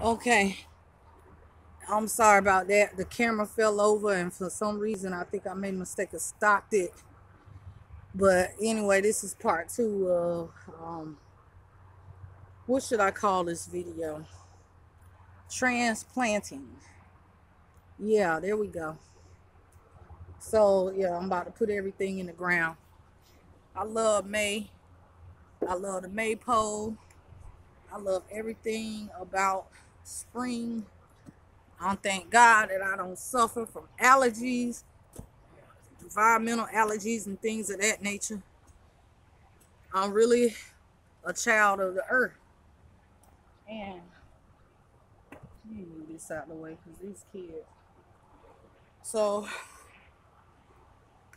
Okay, I'm sorry about that. The camera fell over, and for some reason, I think I made a mistake and stopped it. But anyway, this is part two of what should I call this video? Transplanting. Yeah, there we go. So yeah, I'm about to put everything in the ground. I love May. I love the maypole. I love everything about spring. I thank God that I don't suffer from allergies, environmental allergies, and things of that nature. I'm really a child of the earth. And let me move this out of the way because these kids. So,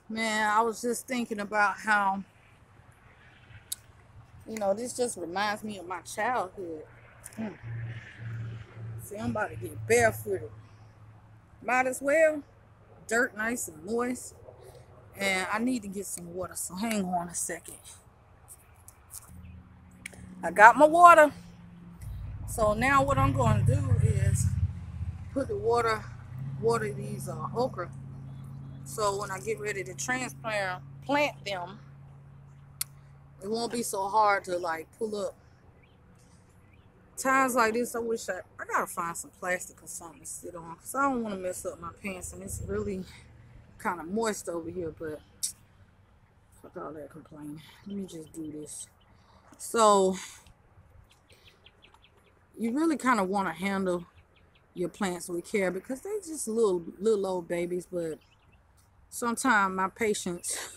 man, I was just thinking about how, this just reminds me of my childhood. Mm. See, I'm about to get barefooted. Might as well. Dirt nice and moist. And I need to get some water, so hang on a second. I got my water. So now what I'm going to do is put the water these okra. So when I get ready to plant them, it won't be so hard to like pull up. Times like this, I wish I gotta find some plastic or something to sit on, because I don't want to mess up my pants, and it's really kind of moist over here, but fuck all that complaining. Let me just do this. So you really kind of want to handle your plants with care, because they just little old babies, but sometimes my patience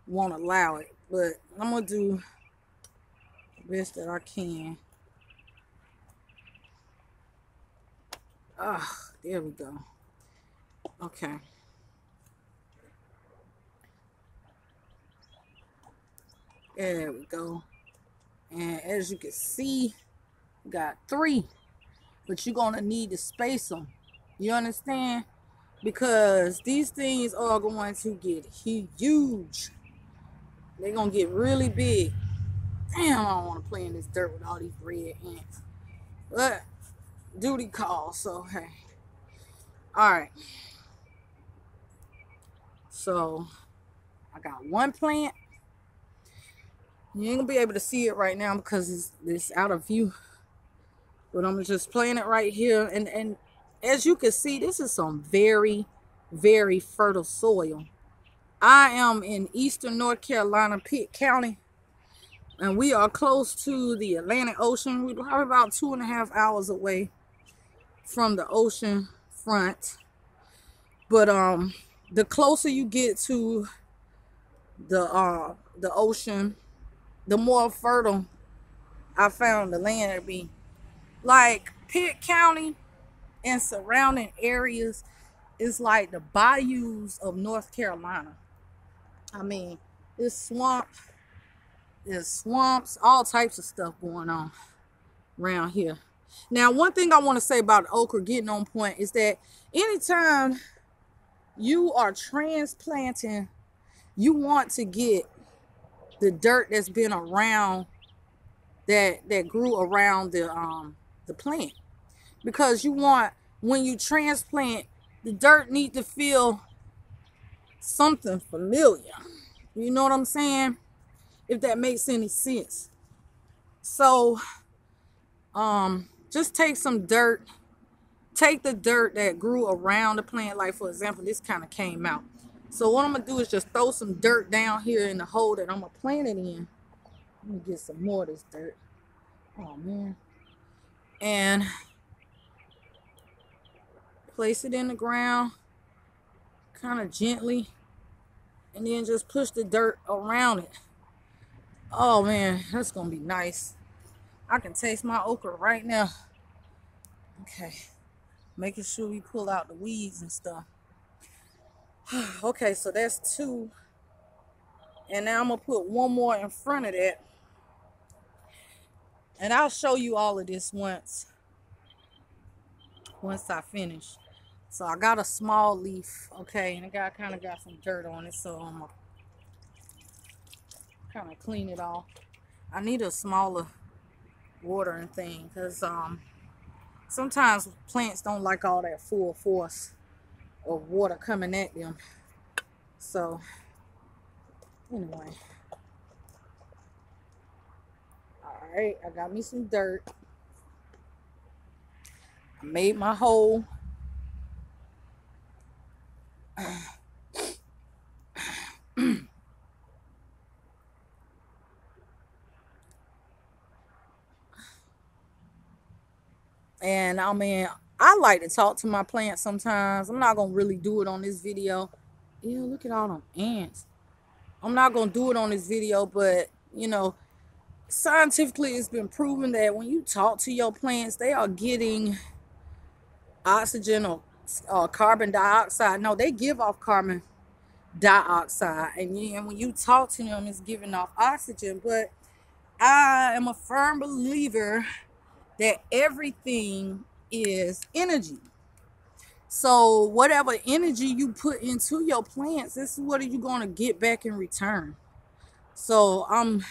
won't allow it. But I'm gonna do the best that I can. Ah, there we go. Okay. There we go. And as you can see, we got 3. But you're going to need to space them. You understand? Because these things are going to get huge. They're going to get really big. Damn, I don't want to play in this dirt with all these red ants. But duty calls, so hey. Alright. So, I got 1 plant. You ain't gonna be able to see it right now because it's out of view. But I'm just playing it right here. And as you can see, this is some very, very fertile soil. I am in eastern North Carolina, Pitt County. And we are close to the Atlantic Ocean. We're probably about 2.5 hours away from the ocean front. But the closer you get to the ocean, the more fertile I found the land to be. Like Pitt County and surrounding areas is like the bayous of North Carolina. I mean, there's swamps, all types of stuff going on around here. Now, one thing I want to say about okra getting on point is that anytime you are transplanting, you want to get the dirt that's been around that grew around the plant, because you want, when you transplant, the dirt need to feel something familiar. You know what I'm saying? If that makes any sense. So just take some dirt. Take the dirt that grew around the plant. Like, for example, this kind of came out. So what I'm gonna do is just throw some dirt down here in the hole that I'm gonna plant it in. Let me get some more of this dirt. Oh man. And place it in the ground kind of gently, and then just push the dirt around it. Oh man, that's gonna be nice. I can taste my okra right now. Okay, making sure we pull out the weeds and stuff. Okay, so that's 2, and now I'm gonna put 1 more in front of that, and I'll show you all of this once I finish. So I got a small leaf, okay, and I kind of got some dirt on it, so I'm gonna kind of clean it off. I need a smaller watering thing, because sometimes plants don't like all that full force of water coming at them. So anyway, all right, I got me some dirt. I made my hole. And I mean, I like to talk to my plants sometimes. I'm not gonna really do it on this video. Ew, look at all them ants. I'm not gonna do it on this video, but you know, scientifically it's been proven that when you talk to your plants, they are getting oxygen or carbon dioxide. No, they give off carbon dioxide, and when you talk to them, it's giving off oxygen. But I am a firm believer that everything is energy. So whatever energy you put into your plants, this is what are you going to get back in return. So I'm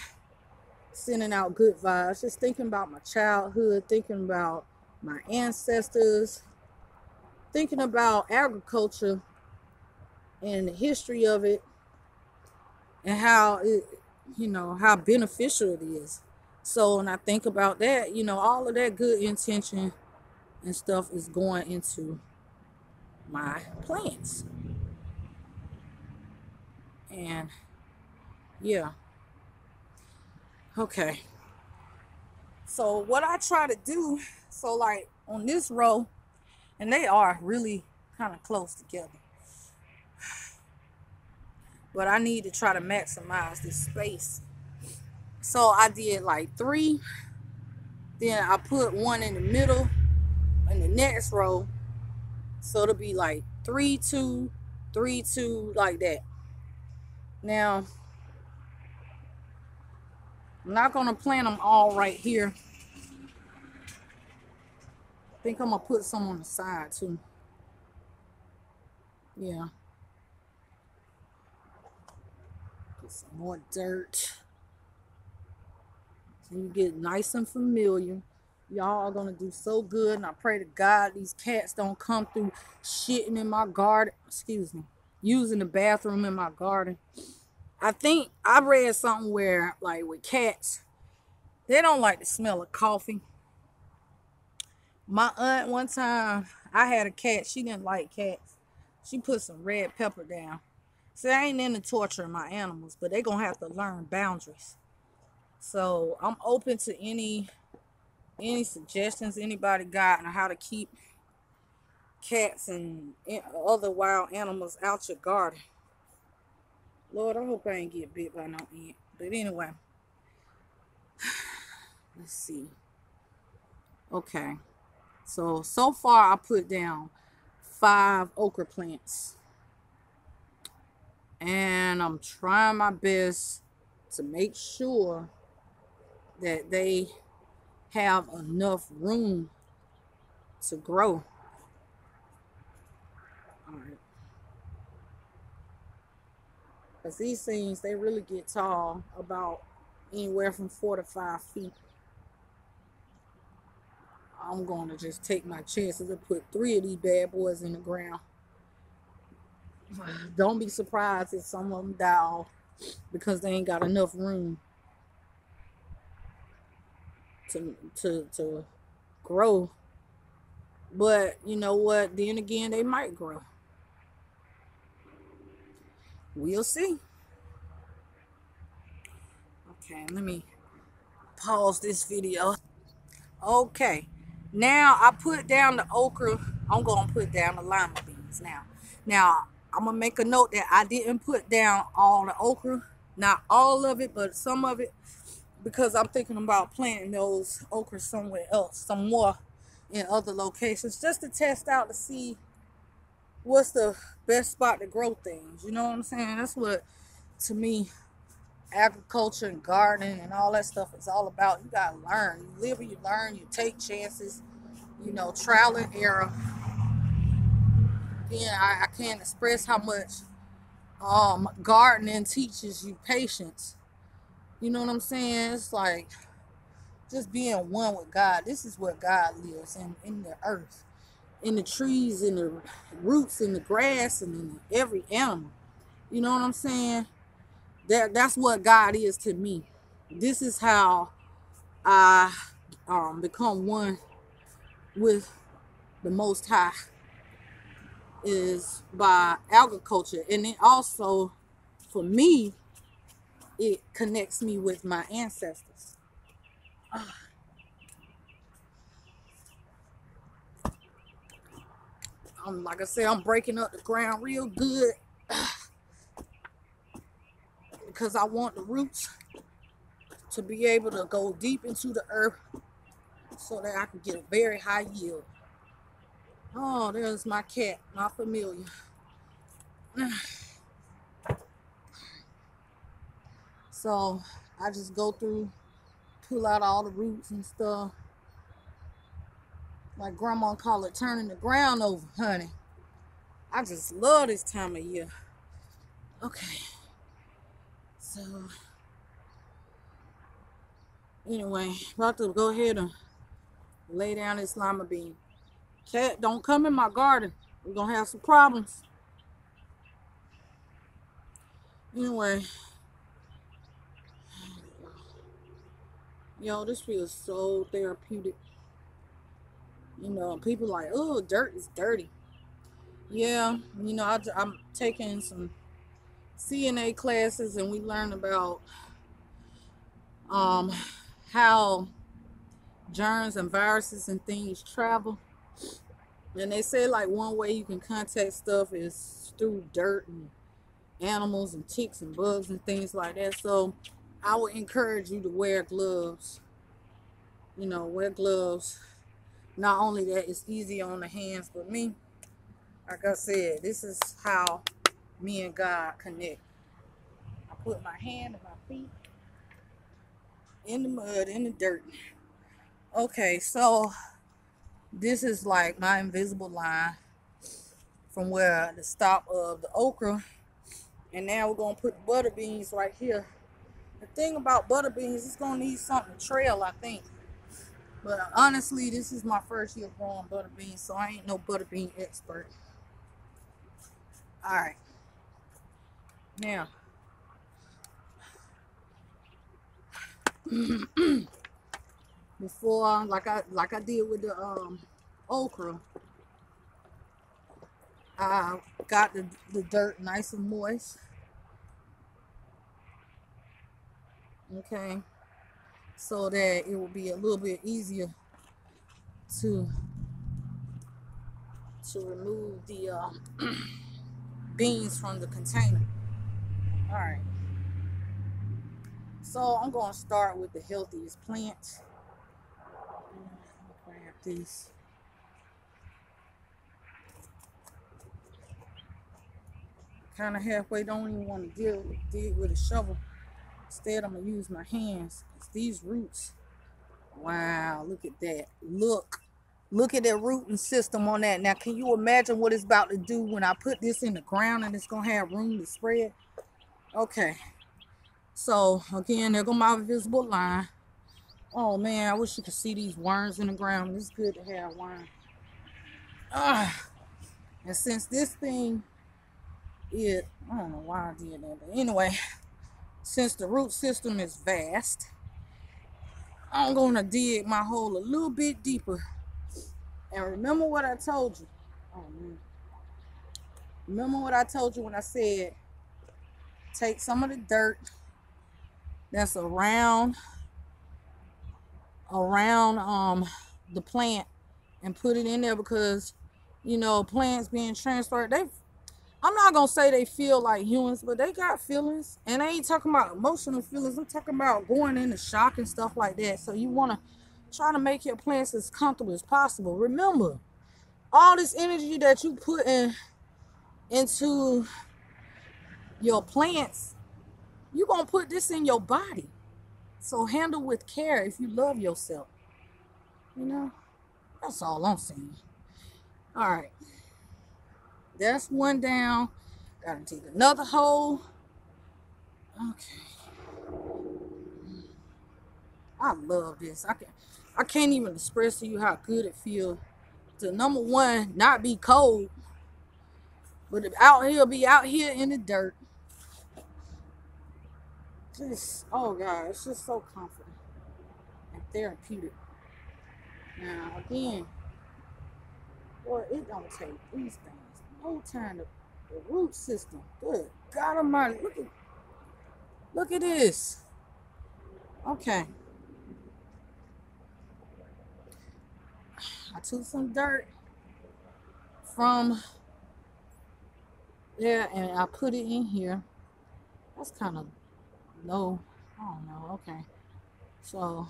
sending out good vibes, just thinking about my childhood, thinking about my ancestors, thinking about agriculture and the history of it, and how it, you know, how beneficial it is. So when I think about that, you know, all of that good intention and stuff is going into my plants. And yeah, okay. So what I try to do, so like on this row, and they are really kind of close together, but I need to try to maximize this space. So I did like 3, then I put 1 in the middle in the next row, so it'll be like 3 2 3 2, like that. Now I'm not gonna plant them all right here. I think I'm gonna put some on the side too. Yeah, put some more dirt so you get nice and familiar. Y'all are gonna do so good, and I pray to God these cats don't come through shitting in my garden. Excuse me, using the bathroom in my garden. I think I read something where, like, with cats, they don't like the smell of coffee. My aunt, one time, I had a cat. She didn't like cats. She put some red pepper down. See, I ain't into torturing my animals, but they gonna have to learn boundaries. So I'm open to any suggestions anybody got on how to keep cats and other wild animals out your garden. Lord, I hope I ain't get bit by no ant. But anyway, let's see. Okay, so far I put down 5 okra plants, and I'm trying my best to make sure that they have enough room to grow. All right, because these things, they really get tall, about anywhere from 4 to 5 feet. I'm going to just take my chances and put 3 of these bad boys in the ground. Don't be surprised if some of them die off because they ain't got enough room to grow. But you know what? Then again, they might grow. We'll see. Okay, let me pause this video. Okay, now I put down the okra. I'm gonna put down the lima beans now. Now I'm gonna make a note that I didn't put down all the okra, not all of it, but some of it, because I'm thinking about planting those okra somewhere else, some more in other locations, just to test out to see what's the best spot to grow things. You know what I'm saying? That's what, to me, agriculture and gardening and all that stuff is all about. You gotta learn. You live and you learn. You take chances. You know, trial and error. Again, I can't express how much gardening teaches you patience. You know what I'm saying? It's like just being one with God. This is where God lives, in the earth, in the trees, in the roots, in the grass, and in every animal. You know what I'm saying? That's what God is to me. This is how I become one with the Most High, is by agriculture. And then also, for me, it connects me with my ancestors. Like I said, I'm breaking up the ground real good because I want the roots to be able to go deep into the earth so that I can get a very high yield. Oh, there's my cat, my familiar. So I just go through, pull out all the roots and stuff. Like grandma call it turning the ground over, honey. I just love this time of year. Okay. So anyway, about to go ahead and lay down this lima bean. Cat, don't come in my garden. We're gonna have some problems. Anyway, yo, this feels so therapeutic. You know, people like, oh, dirt is dirty. Yeah, you know, I'm taking some CNA classes, and we learn about how germs and viruses and things travel. And they say like one way you can contact stuff is through dirt and animals and ticks and bugs and things like that. So I would encourage you to wear gloves. You know, wear gloves. Not only that, it's easy on the hands, but me, like I said, this is how me and God connect. I put my hand and my feet in the mud, in the dirt. Okay, so this is like my invisible line from where the stop of the okra. And now we're going to put butter beans right here. The thing about butter beans, it's going to need something to trail, I think. But honestly, this is my first year growing butter beans, so I ain't no butter bean expert. All right. Now, before, like I did with the okra, I got the dirt nice and moist. Okay. So that it will be a little bit easier to remove the beans from the container. All right. So I'm going to start with the healthiest plants. Grab these. Kind of halfway, don't even want to dig with a shovel. Instead, I'm going to use my hands. It's these roots. Wow, look at that. Look at that rooting system on that. Now, can you imagine what it's about to do when I put this in the ground and it's going to have room to spread? Okay. So, again, there go my invisible line. Oh, man, I wish you could see these worms in the ground. It's good to have worms. And since this thing is, I don't know why I did that, but anyway, since the root system is vast, I'm going to dig my hole a little bit deeper. And remember what I told you. Oh, man. Remember what I told you when I said, take some of the dirt that's around the plant and put it in there, because, you know, plants being transferred, I'm not gonna say they feel like humans, but they got feelings. And I ain't talking about emotional feelings. I'm talking about going into shock and stuff like that. So you want to try to make your plants as comfortable as possible. Remember, all this energy that you put into your plants, you're gonna put this in your body. So handle with care if you love yourself. You know, that's all I'm saying. All right, that's one down. Gotta dig another hole. Okay. I love this. I can't even express to you how good it feels to, number one, not be cold, but be out here in the dirt. Just, oh God, it's just so comforting and therapeutic. Now again, boy, it don't take these things no time to the root system. Good God Almighty, look at this. Okay, I took some dirt from there and I put it in here. That's kind of low. I don't know. Okay, so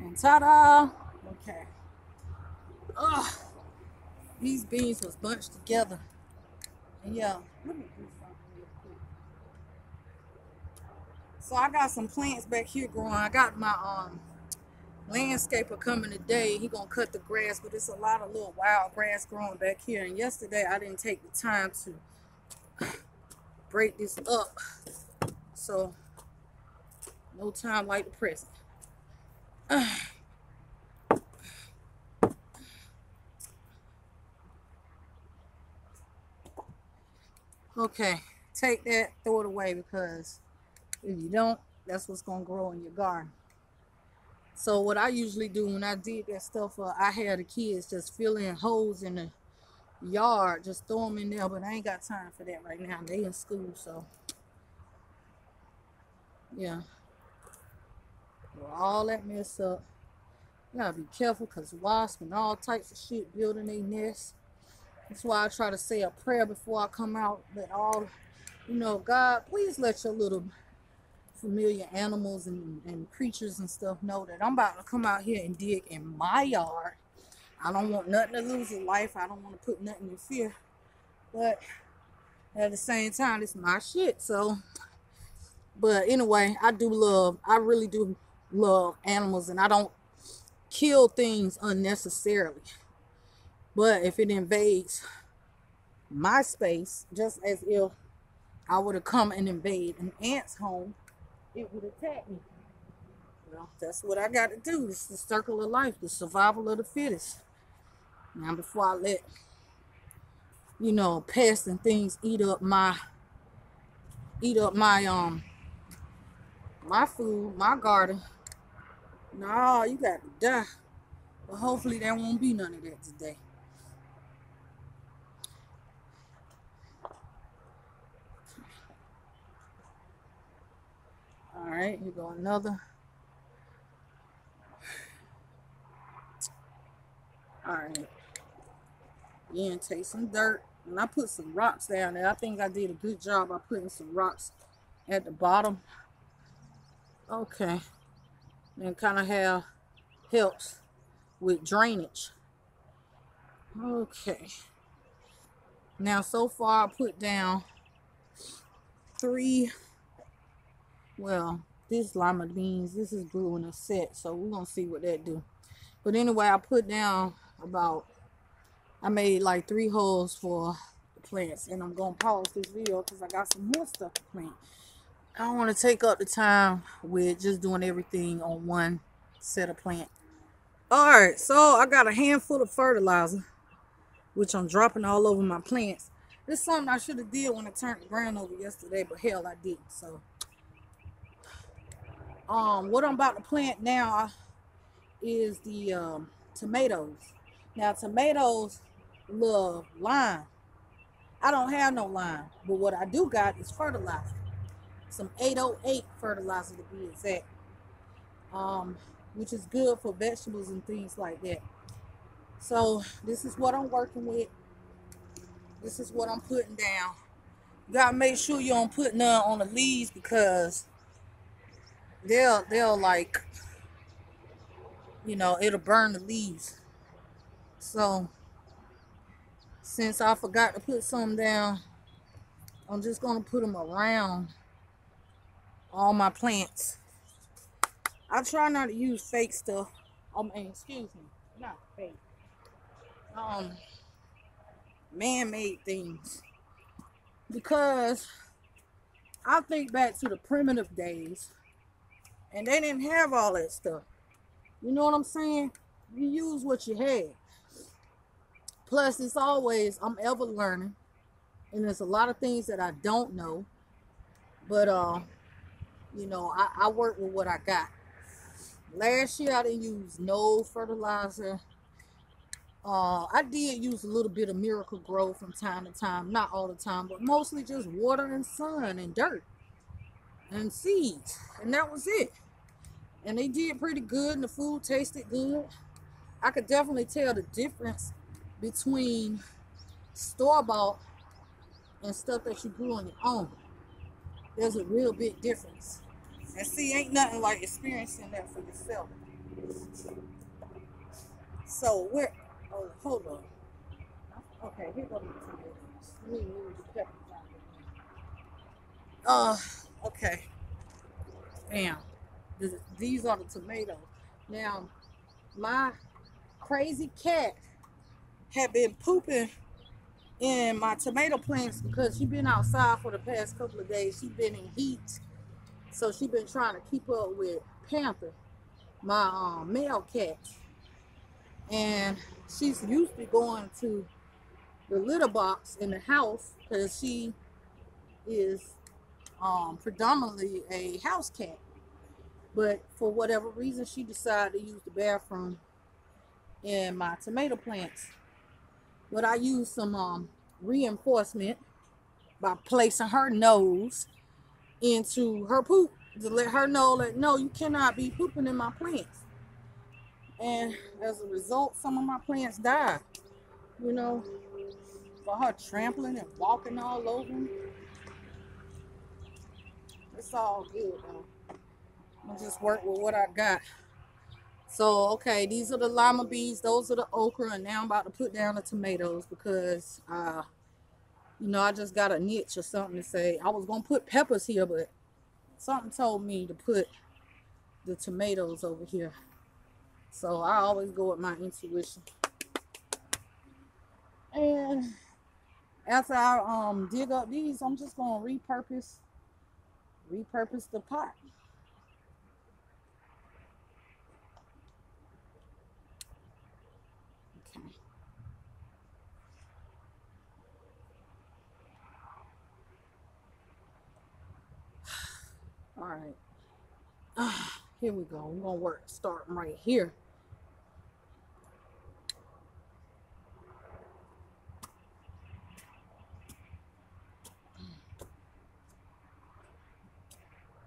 and ta-da. Okay. Ugh, these beans was bunched together. And yeah, let me do something real quick. So I got some plants back here growing. I got my landscaper coming today. He gonna cut the grass, but it's a lot of little wild grass growing back here. And yesterday I didn't take the time to break this up. So no time like the present. Okay, take that, throw it away, because if you don't, that's what's gonna grow in your garden. So what I usually do when I did that stuff, I had the kids just fill in holes in the yard, just throw them in there, but I ain't got time for that right now. They in school, so yeah. Well, all that mess up. You gotta be careful because wasps and all types of shit building their nests. That's why I try to say a prayer before I come out. That all, God, please let your little familiar animals and creatures and stuff know that I'm about to come out here and dig in my yard. I don't want nothing to lose in life. I don't want to put nothing in fear. But at the same time, it's my shit. So, but anyway, I really do love animals, and I don't kill things unnecessarily. But if it invades my space, just as if I would have come and invade an ant's home, it would attack me. Well, that's what I got to do. It's the circle of life, the survival of the fittest. Now, before I let, pests and things eat up my my food, my garden. No, you got to die. But hopefully there won't be none of that today. All right, here go another. All right. Again, take some dirt. And I put some rocks down there. I think I did a good job by putting some rocks at the bottom. Okay. And kind of helps with drainage. Okay. Now, so far I put down 3, this lima beans, this is brewing a set, so we're going to see what that do. But anyway, I put down I made like 3 holes for the plants, and I'm going to pause this video because I got some more stuff to plant. I don't want to take up the time with just doing everything on one set of plant. Alright, so I got a handful of fertilizer, which I'm dropping all over my plants. This is something I should have did when I turned the ground over yesterday, but hell, I didn't. So, what I'm about to plant now is the tomatoes. Now, tomatoes love lime. I don't have no lime, but what I do got is fertilizer. Some 808 fertilizer to be exact. Which is good for vegetables and things like that. So this is what I'm working with. This is what I'm putting down. You gotta make sure you don't put none on the leaves because they'll like, it'll burn the leaves. So since I forgot to put some down, I'm just gonna put them around all my plants. I try not to use fake stuff. Excuse me. not fake, um, man-made things. Because I think back to the primitive days, and they didn't have all that stuff. You know what I'm saying? You use what you had. Plus, it's always, I'm ever learning, and there's a lot of things that I don't know. But you know, I work with what I got. Last year I didn't use no fertilizer. I did use a little bit of Miracle Grow from time to time, not all the time, but mostly just water and sun and dirt and seeds, and that was it. And they did pretty good, and the food tasted good. I could definitely tell the difference between store-bought and stuff that you grew on your own. There's a real big difference. And see, ain't nothing like experiencing that for yourself. So where, oh, hold on. Okay, here go the tomatoes. Let me move the peppers out of there. Okay. Bam. These are the tomatoes. Now, my crazy cat had been pooping in my tomato plants because she been outside for the past couple of days. She been in heat. So she been trying to keep up with Panther, my male cat. And she's used to going to the litter box in the house because she is predominantly a house cat. But for whatever reason, she decided to use the bathroom in my tomato plants. But I used some reinforcement by placing her nose into her poop to let her know that no, you cannot be pooping in my plants. And as a result, some of my plants died. You know, for her trampling and walking all over them. It's all good though. I just work with what I got. So, okay, these are the lima beans, those are the okra, and now I'm about to put down the tomatoes because, you know, I just got a niche or something to say. I was going to put peppers here, but something told me to put the tomatoes over here. So, I always go with my intuition. And after I dig up these, I'm just going to repurpose the pot. Okay. All right. Here we go. We're going to work starting right here.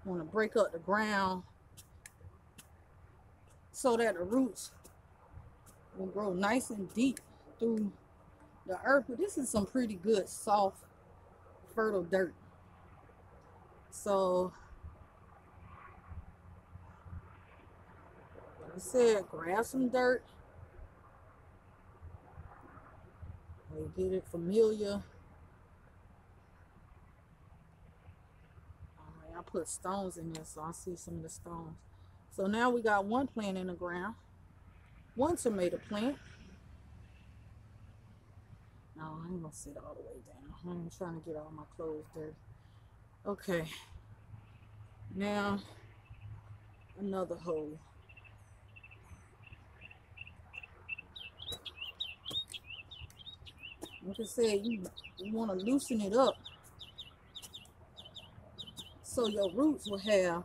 Want to break up the ground so that the roots will grow nice and deep through the earth. But this is some pretty good, soft, fertile dirt. So, like I said, grab some dirt. Get it familiar. I put stones in there, so I see some of the stones. So now we got one plant in the ground, one tomato plant. No, I ain't gonna sit all the way down. I'm trying to get all my clothes dirty. Okay. Now, another hole. Like I said, you want to loosen it up so your roots will have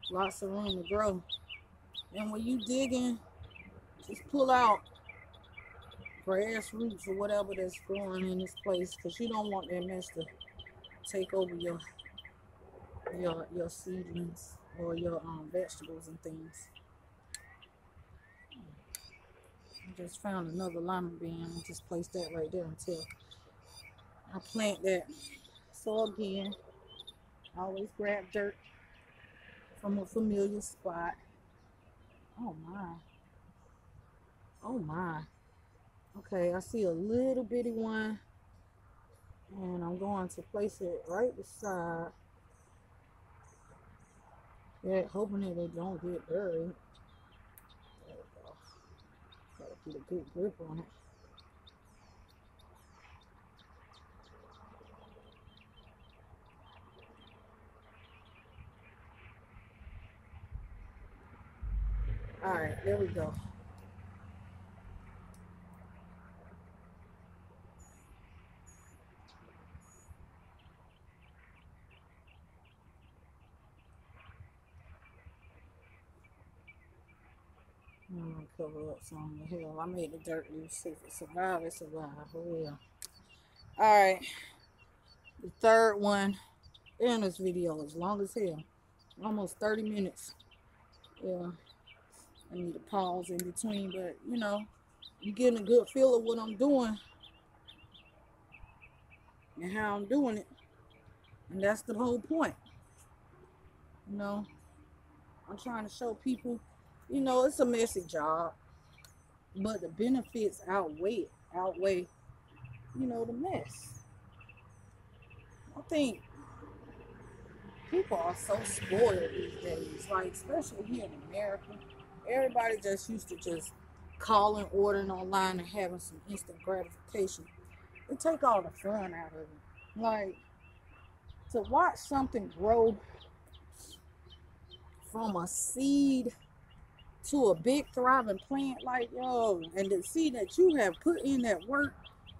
lots of room to grow. And when you digging, just pull out grass roots or whatever that's growing in this place, because you don't want that mess to take over your seedlings or your vegetables and things. I just found another lima bean and just placed that right there until I plant that. So again, always grab dirt from a familiar spot. Oh my. Oh my. Okay, I see a little bitty one, and I'm going to place it right beside it, hoping that it don't get buried. There we go. Get a good grip on it. All right, there we go. I'm gonna cover up some of the hill. I made the dirt loose. If it survive, it survive. Oh yeah. All right, the third one in this video is long as hell. Almost 30 minutes. Yeah, I need to pause in between, but you know, you getting a good feel of what I'm doing and how I'm doing it, and that's the whole point. You know, I'm trying to show people, you know, it's a messy job, but the benefits outweigh, you know, the mess. I think people are so spoiled these days, like especially here in America. Everybody just used to just calling, ordering online, and having some instant gratification. It take all the fun out of it. Like to watch something grow from a seed to a big thriving plant, like yo, and to see that you have put in that work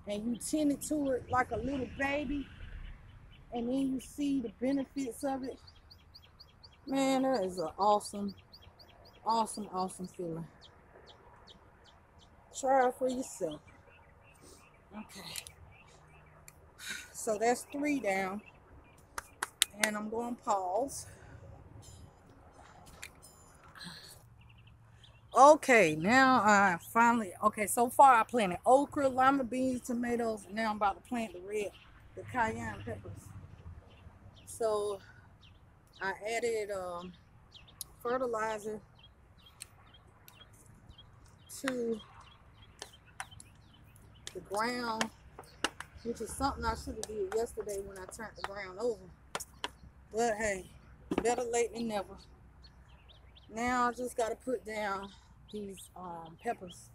and you tended to it like a little baby, and then you see the benefits of it. Man, that is an awesome, awesome, awesome feeling. Try it for yourself. Okay. So that's 3 down. And I'm going to pause. Okay, now I finally, okay, so far I planted okra, lima beans, tomatoes, and now I'm about to plant the cayenne peppers. So I added fertilizer to the ground, which is something I should have did yesterday when I turned the ground over. But hey, better late than never. Now I just got to put down these peppers.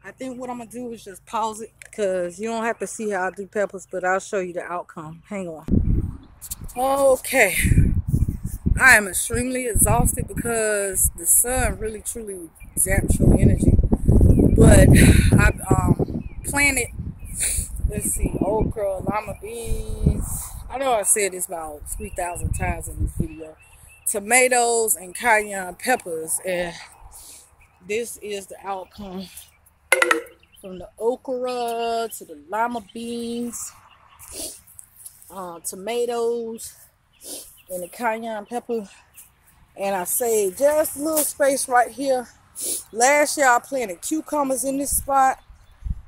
I think what I'm going to do is just pause it because you don't have to see how I do peppers, but I'll show you the outcome. Hang on. Okay. I am extremely exhausted because the sun really truly zaps your energy. But I planted, let's see, okra, lima beans. I know I said this about 3,000 times in this video. Tomatoes and cayenne peppers, and this is the outcome from the okra to the lima beans, tomatoes, and the cayenne pepper. And I saved just a little space right here. Last year I planted cucumbers in this spot,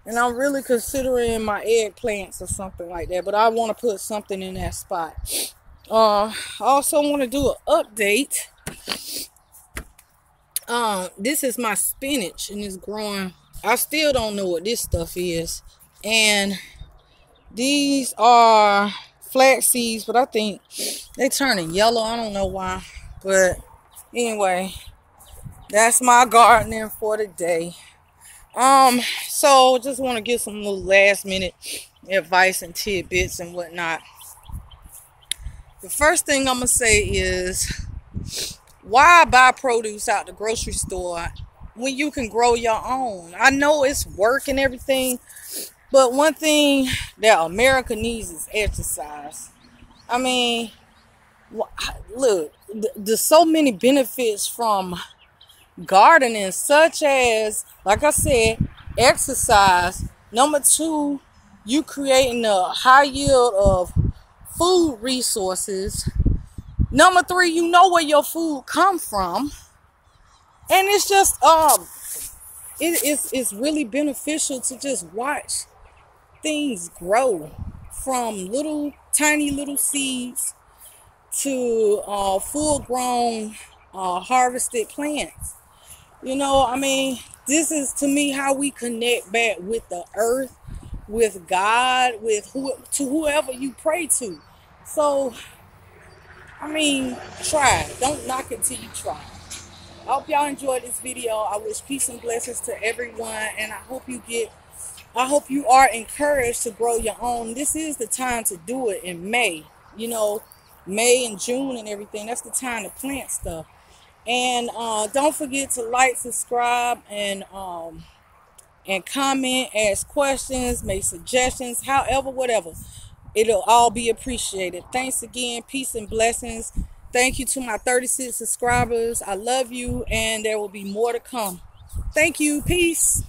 and I'm really considering my eggplants or something like that, but I want to put something in that spot. I also want to do an update. This is my spinach, and it's growing. I still don't know what this stuff is. And these are flax seeds, but I think they're turning yellow. I don't know why. But anyway, that's my gardening for the day. So just want to give some little last minute advice and tidbits and whatnot. The first thing I'm gonna say is, why buy produce out the grocery store when you can grow your own? I know it's work and everything, but one thing that America needs is exercise. I mean, look, there's so many benefits from gardening, such as, like I said, exercise. Number 2, you creating a high yield of food resources. Number 3, you know where your food come from, and it's just it's really beneficial to just watch things grow from little tiny little seeds to full grown harvested plants. You know, I mean, this is to me how we connect back with the earth, with God, with whoever you pray to. So I mean, try it. Don't knock it till you try it. I hope y'all enjoyed this video. I wish peace and blessings to everyone, and I hope you are encouraged to grow your own. This is the time to do it in May. You know, May and June and everything. That's the time to plant stuff. And don't forget to like, subscribe, and comment, ask questions, make suggestions, however, whatever. It'll all be appreciated. Thanks again. Peace and blessings. Thank you to my 36 subscribers. I love you, and there will be more to come. Thank you. Peace.